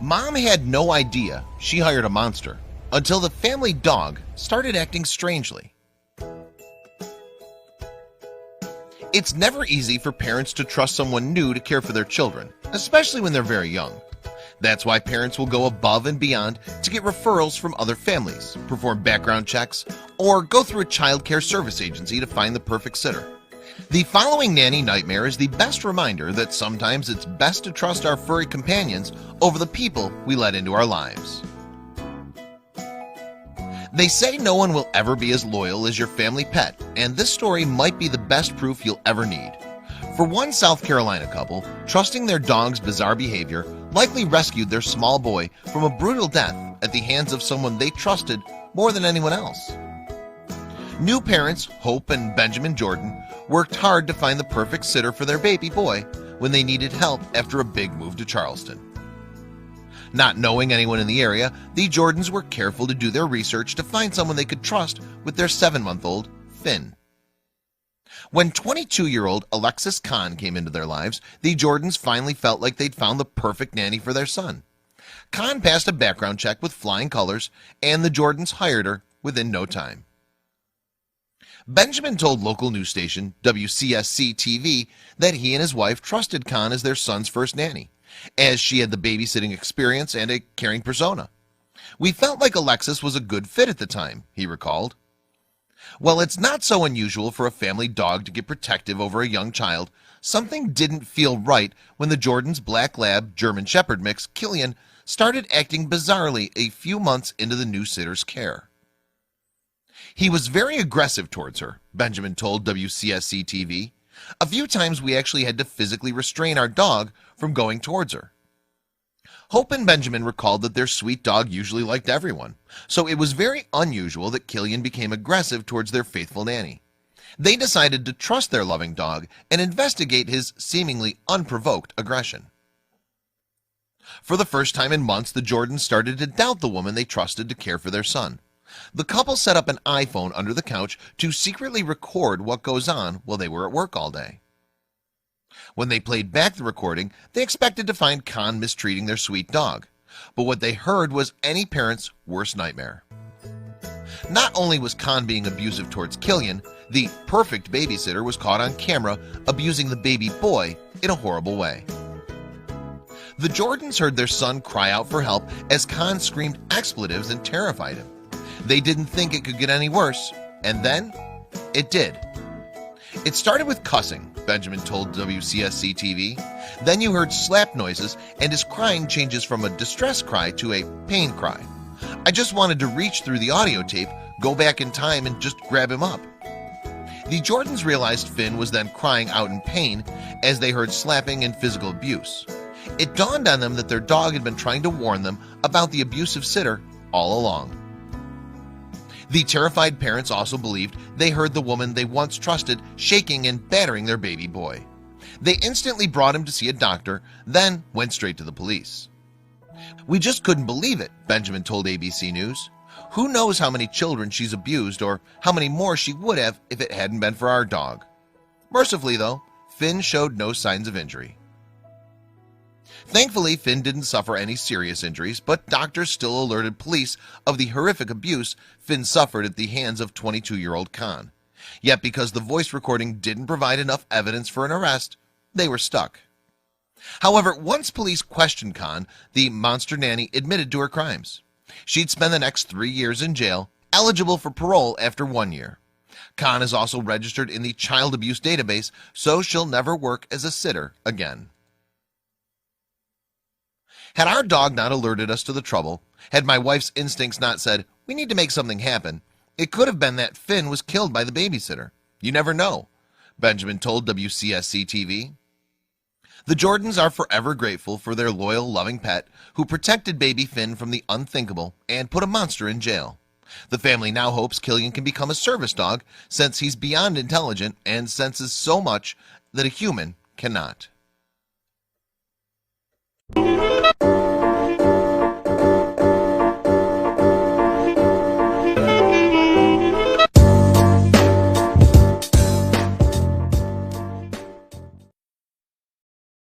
Mom had no idea she hired a monster until the family dog started acting strangely. It's never easy for parents to trust someone new to care for their children, especially when they're very young. That's why parents will go above and beyond to get referrals from other families, perform background checks, or go through a child care service agency to find the perfect sitter. The following nanny nightmare is the best reminder that sometimes it's best to trust our furry companions over the people we let into our lives. They say no one will ever be as loyal as your family pet, and this story might be the best proof you'll ever need. For one South Carolina couple, trusting their dog's bizarre behavior likely rescued their small boy from a brutal death at the hands of someone they trusted more than anyone else. New parents Hope and Benjamin Jordan worked hard to find the perfect sitter for their baby boy when they needed help after a big move to Charleston. Not knowing anyone in the area, the Jordans were careful to do their research to find someone they could trust with their 7-month-old Finn. When 22-year-old Alexis Kahn came into their lives, the Jordans finally felt like they'd found the perfect nanny for their son. Kahn passed a background check with flying colors, and the Jordans hired her within no time. Benjamin told local news station WCSC-TV that he and his wife trusted Kahn as their son's first nanny, as she had the babysitting experience and a caring persona. "We felt like Alexis was a good fit at the time," he recalled. Well, it's not so unusual for a family dog to get protective over a young child. Something didn't feel right when the Jordans' Black Lab German Shepherd mix, Killian, started acting bizarrely a few months into the new sitter's care. "He was very aggressive towards her," Benjamin told WCSC-TV. "A few times we actually had to physically restrain our dog from going towards her." Hope and Benjamin recalled that their sweet dog usually liked everyone, so it was very unusual that Killian became aggressive towards their faithful nanny. They decided to trust their loving dog and investigate his seemingly unprovoked aggression. For the first time in months, the Jordans started to doubt the woman they trusted to care for their son. The couple set up an iPhone under the couch to secretly record what goes on while they were at work all day. When they played back the recording, they expected to find Kahn mistreating their sweet dog, but what they heard was any parent's worst nightmare. Not only was Kahn being abusive towards Killian, the perfect babysitter was caught on camera abusing the baby boy in a horrible way. The Jordans heard their son cry out for help as Kahn screamed expletives and terrified him. They didn't think it could get any worse, and then it did. "It started with cussing," Benjamin told WCSC-TV. "Then you heard slap noises, and his crying changes from a distress cry to a pain cry. I just wanted to reach through the audio tape, go back in time, and just grab him up." The Jordans realized Finn was then crying out in pain as they heard slapping and physical abuse. It dawned on them that their dog had been trying to warn them about the abusive sitter all along. The terrified parents also believed they heard the woman they once trusted shaking and battering their baby boy. They instantly brought him to see a doctor, then went straight to the police. "We just couldn't believe it," Benjamin told ABC News. "Who knows how many children she's abused or how many more she would have if it hadn't been for our dog." Mercifully, though, Finn showed no signs of injury. Thankfully, Finn didn't suffer any serious injuries, but doctors still alerted police of the horrific abuse Finn suffered at the hands of 22-year-old Kahn. Yet because the voice recording didn't provide enough evidence for an arrest, they were stuck. However, once police questioned Kahn, the monster nanny admitted to her crimes. She'd spend the next 3 years in jail, eligible for parole after 1 year. Kahn is also registered in the child abuse database, so she'll never work as a sitter again. Had our dog not alerted us to the trouble, had my wife's instincts not said, "We need to make something happen," it could have been that Finn was killed by the babysitter. You never know, Benjamin told WCSC-TV. The Jordans are forever grateful for their loyal, loving pet who protected baby Finn from the unthinkable and put a monster in jail. The family now hopes Killian can become a service dog since he's beyond intelligent and senses so much that a human cannot.